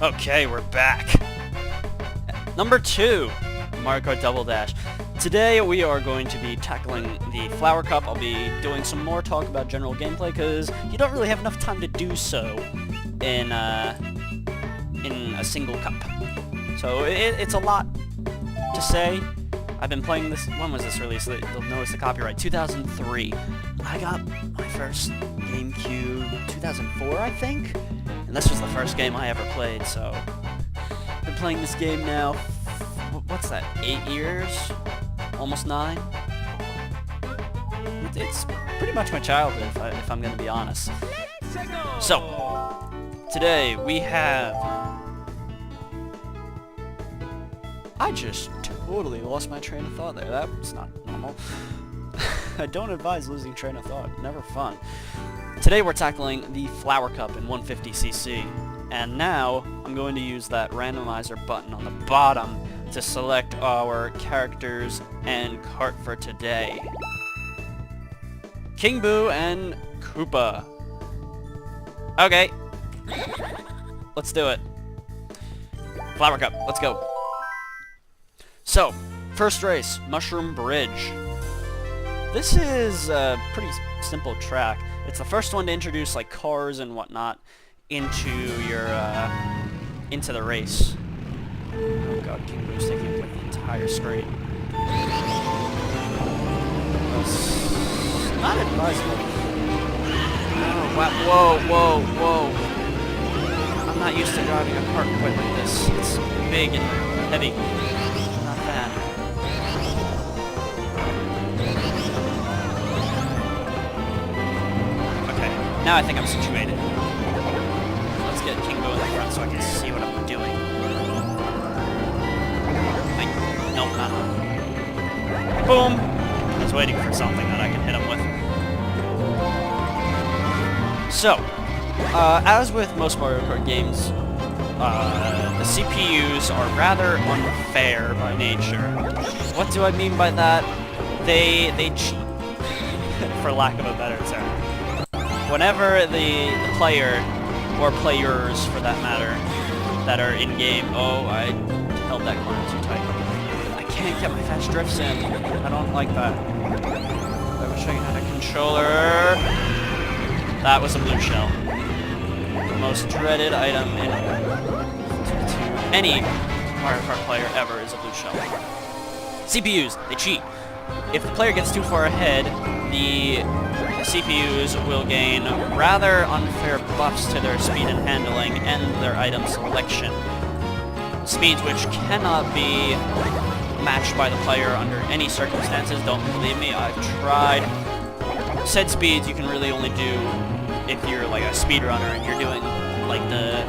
Okay, we're back. Number 2, Mario Kart Double Dash. Today we are going to be tackling the Flower Cup. I'll be doing some more talk about general gameplay because you don't really have enough time to do so in a single cup. So it's a lot to say. I've been playing this. When was this released? You'll notice the copyright. 2003. I got my first GameCube 2004, I think. And this was the first game I ever played, so I've been playing this game now, what's that, 8 years? Almost 9? It's pretty much my childhood, if I'm going to be honest. So, today we have... I just totally lost my train of thought there. That's not normal. I don't advise losing train of thought. Never fun. Today we're tackling the Flower Cup in 150cc, and now I'm going to use that randomizer button on the bottom to select our characters and kart for today. King Boo and Koopa. Okay. Let's do it. Flower Cup, let's go. So, first race, Mushroom Bridge. This is a pretty simple track. It's the first one to introduce like cars and whatnot into your into the race. Oh god, King Boo's taking up like the entire screen. That's not advisable. Oh wow! Whoa, whoa, whoa! I'm not used to driving a cart quite like this. It's big and heavy. Not that. Now I think I'm situated. Let's get King Boo in the front so I can see what I'm doing. Nope, not enough. Boom! I was waiting for something that I can hit him with. So, as with most Mario Kart games, the CPUs are rather unfair by nature. What do I mean by that? They cheat, for lack of a better term. Whenever the player, or players for that matter, that are in-game... Oh, I held that corner too tight. I can't get my fast drifts in. I don't like that. I wish I had a controller. That was a blue shell. The most dreaded item in any Mario Kart player ever is a blue shell. CPUs, they cheat. If the player gets too far ahead, the CPUs will gain rather unfair buffs to their speed and handling and their item selection. Speeds which cannot be matched by the player under any circumstances. Don't believe me, I've tried. Said speeds you can really only do if you're like a speedrunner and you're doing like the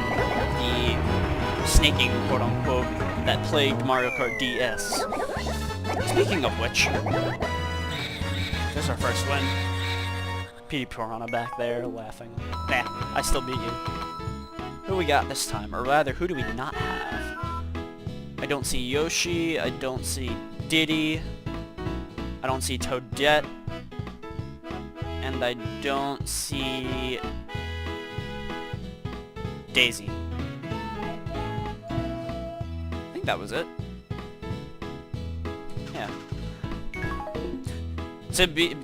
snaking, quote unquote, that plagued Mario Kart DS. Speaking of which, there's our first win. Petey Piranha back there, laughing. Nah, I still beat you. Who we got this time? Or rather, who do we not have? I don't see Yoshi, I don't see Diddy, I don't see Toadette, and I don't see Daisy. I think that was it. Yeah.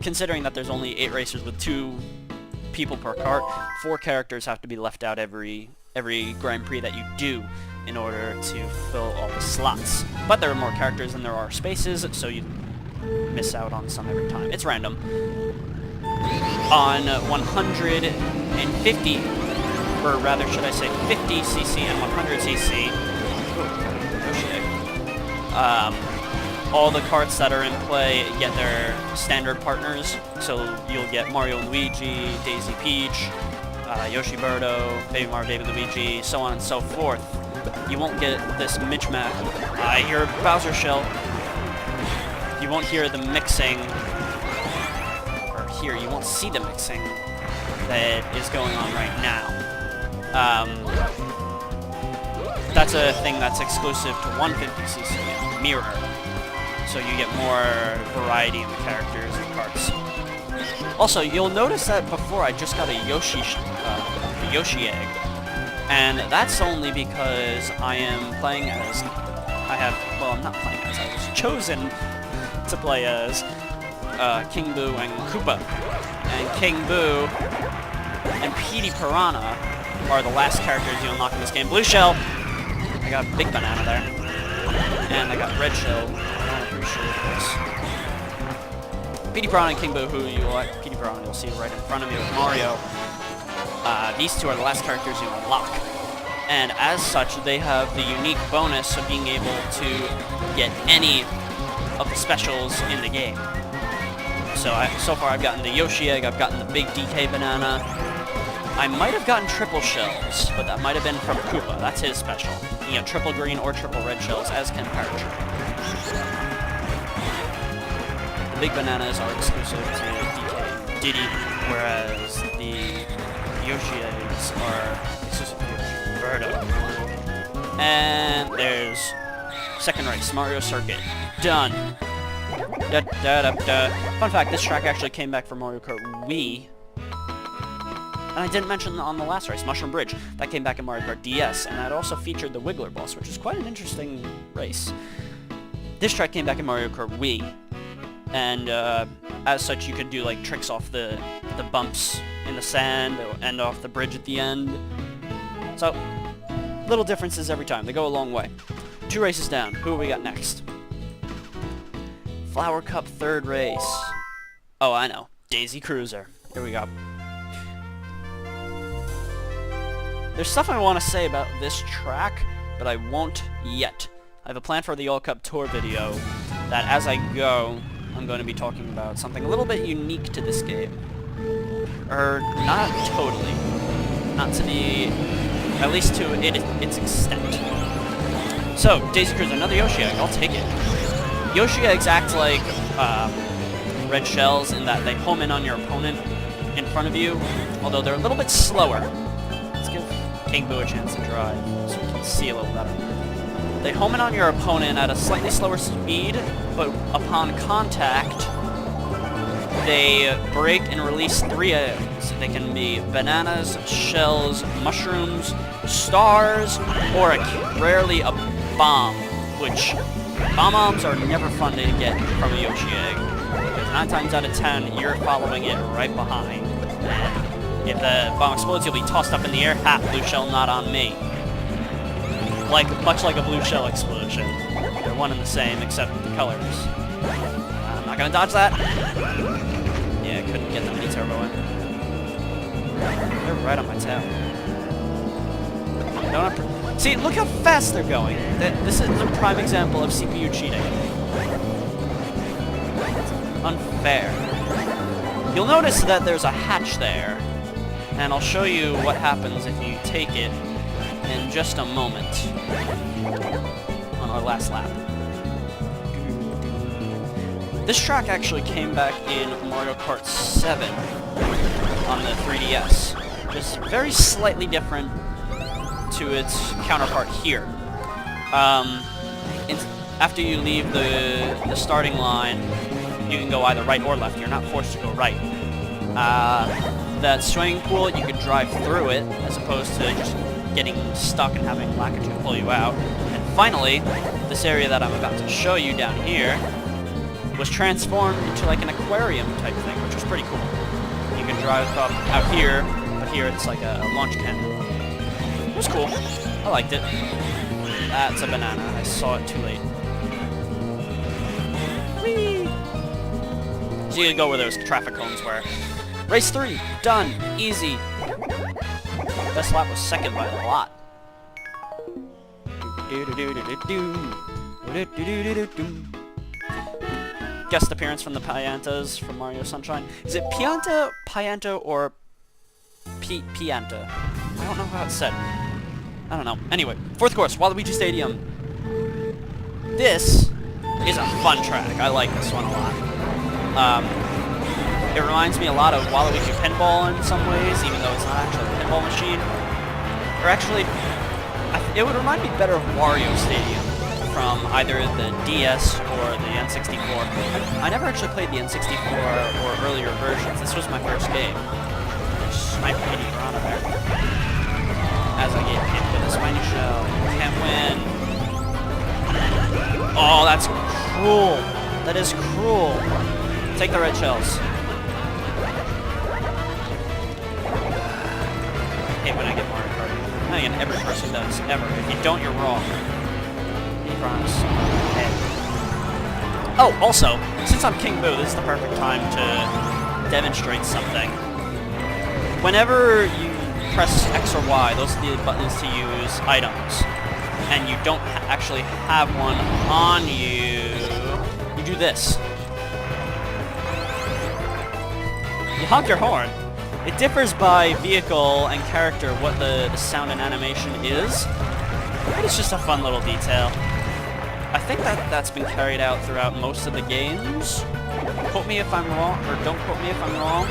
Considering that there's only 8 racers with 2 people per kart, 4 characters have to be left out every Grand Prix that you do in order to fill all the slots. But there are more characters than there are spaces, so you miss out on some every time. It's random. On 150, or rather should I say 50cc and 100cc, all the karts that are in play get their standard partners, so you'll get Mario and Luigi, Daisy Peach, Yoshi Birdo, Baby Mario, Baby Luigi, so on and so forth. You won't get this mismatch. I hear Bowser Shell. You won't hear the mixing, or here, you won't see the mixing that is going on right now. That's a thing that's exclusive to 150cc Mirror. So you get more variety in the characters and karts. Also, you'll notice that before I just got a Yoshi egg. And that's only because I am playing as... well, I'm not playing as, I was chosen to play as King Boo and Koopa. And King Boo and Petey Piranha are the last characters you unlock in this game. Blue Shell! I got Big Banana there. And I got Red Shell. I don't appreciate this. Petey Piranha and King Boo, who you like, Petey Piranha, you'll see right in front of me with Mario. These two are the last characters you unlock. And as such, they have the unique bonus of being able to get any of the specials in the game. So far I've gotten the Yoshi Egg, I've gotten the big DK Banana. I might have gotten triple shells, but that might have been from Koopa. That's his special. You get triple green or triple red shells, as can Kart. The big bananas are exclusive to DK and Diddy, whereas the Yoshi Eggs are exclusive to Birdo. And there's second race, Mario Circuit. Done. Da, da, da, da. Fun fact, this track actually came back for Mario Kart Wii. And I didn't mention on the last race, Mushroom Bridge. That came back in Mario Kart DS, and that also featured the Wiggler boss, which is quite an interesting race. This track came back in Mario Kart Wii. And as such, you could do like tricks off the bumps in the sand and off the bridge at the end. So, little differences every time. They go a long way. 2 races down. Who we got next? Flower Cup third race. Oh, I know. Daisy Cruiser. Here we go. There's stuff I want to say about this track, but I won't yet. I have a plan for the All Cup Tour video that as I go, I'm going to be talking about something a little bit unique to this game. Or, not totally. Not to the... at least to its extent. So, Daisy Cruiser, another Yoshi Egg, I'll take it. Yoshi Eggs act like red shells in that they home in on your opponent in front of you, although they're a little bit slower. Let's give King Boo a chance to drive so we can see a little better. They home in on your opponent at a slightly slower speed, but upon contact, they break and release 3 eggs. They can be bananas, shells, mushrooms, stars, or rarely a bomb, which bomb-bombs are never fun to get from a Yoshi Egg, because 9 times out of 10, you're following it right behind. And if the bomb explodes, you'll be tossed up in the air. Ha! Blue shell not on me. Much like a blue shell explosion. They're one and the same, except the colors. I'm not gonna dodge that. Yeah, I couldn't get that many turbo in. They're right on my tail. See, look how fast they're going. This is a prime example of CPU cheating. It's unfair. You'll notice that there's a hatch there, and I'll show you what happens if you take it in just a moment on our last lap. This track actually came back in Mario Kart 7 on the 3DS. Just very slightly different to its counterpart here. After you leave the starting line, you can go either right or left. You're not forced to go right. That swimming pool, you could drive through it, as opposed to just getting stuck and having Lakitu pull you out. And finally, this area that I'm about to show you down here was transformed into like an aquarium type thing, which was pretty cool. You can drive up out here, but here it's like a launch cannon. It was cool. I liked it. That's a banana. I saw it too late. Whee! So you can go where those traffic cones were. Race 3, done, easy. Best lap was second by a lot. Guest appearance from the Piantas from Mario Sunshine. Is it Pianta, Pianta, or Pianta? I don't know how it's said. I don't know. Anyway, 4th course, Waluigi Stadium. This is a fun track. I like this one a lot. It reminds me a lot of Waluigi Pinball in some ways, even though it's not actually a pinball machine. Or actually, it would remind me better of Wario Stadium from either the DS or the N64. I never actually played the N64 or earlier versions. This was my first game. Sniper Piranha there. As I get cruel. That is cruel. Take the red shells. I hate when I get Mario Kart. I think every person does, ever. If you don't, you're wrong. I promise. Hey. Oh, also, since I'm King Boo, this is the perfect time to demonstrate something. Whenever you press X or Y, those are the buttons to use items, and you don't actually have one on you, you do this. You honk your horn. It differs by vehicle and character what the sound and animation is, but it's just a fun little detail. I think that's been carried out throughout most of the games. Quote me if I'm wrong, or don't quote me if I'm wrong.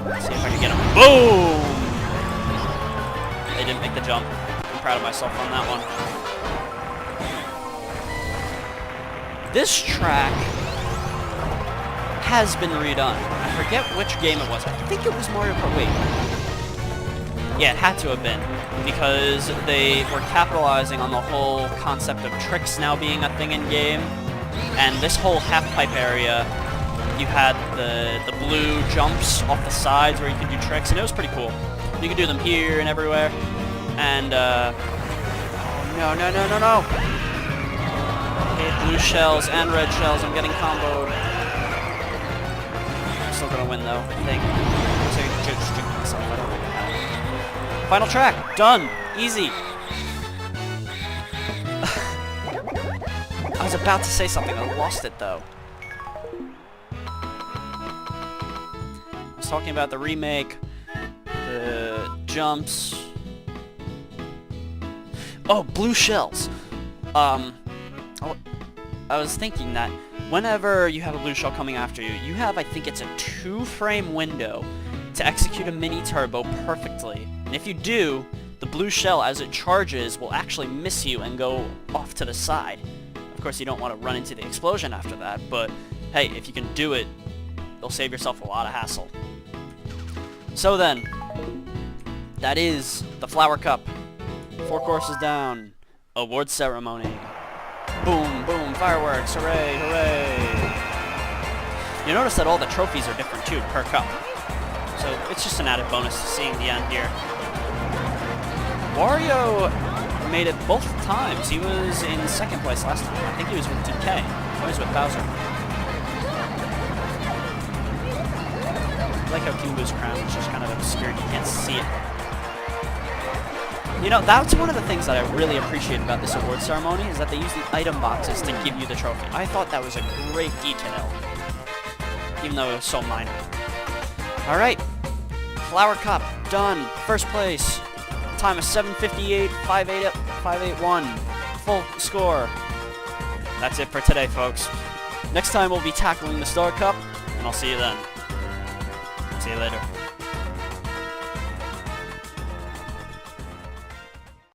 Let's see if I can get him. Boom! They didn't make the jump. I'm proud of myself on that one. This track has been redone. I forget which game it was. I think it was Mario Kart. Wait. Yeah, it had to have been. Because they were capitalizing on the whole concept of tricks now being a thing in game. And this whole half-pipe area, you had the blue jumps off the sides where you could do tricks, and it was pretty cool. You could do them here and everywhere. And, oh, no. Okay, blue shells and red shells. I'm getting comboed. I'm still gonna win, though, I think. So just jinx myself. I don't think I have. Final track. Done. Easy. I was about to say something. I lost it, though. I was talking about the remake, the jumps. Oh, blue shells. I was thinking that whenever you have a blue shell coming after you, you have, I think it's a 2-frame window to execute a mini turbo perfectly. And if you do, the blue shell, as it charges, will actually miss you and go off to the side. Of course, you don't want to run into the explosion after that, but hey, if you can do it, you'll save yourself a lot of hassle. So then, that is the Flower Cup. 4 courses down. Award ceremony. Boom, boom, fireworks, hooray, hooray. You notice that all the trophies are different too, per cup. So it's just an added bonus to seeing the end here. Wario made it both times. He was in 2nd place last time. I think he was with DK. He was with Bowser. I like how King Boo's crown is just kind of obscured. You can't see it. You know, that's one of the things that I really appreciate about this award ceremony, is that they use the item boxes to give you the trophy. I thought that was a great detail, even though it was so minor. Alright, Flower Cup, done. 1st place, time of 7:58, 581, full score. That's it for today, folks. Next time we'll be tackling the Star Cup, and I'll see you then. See you later.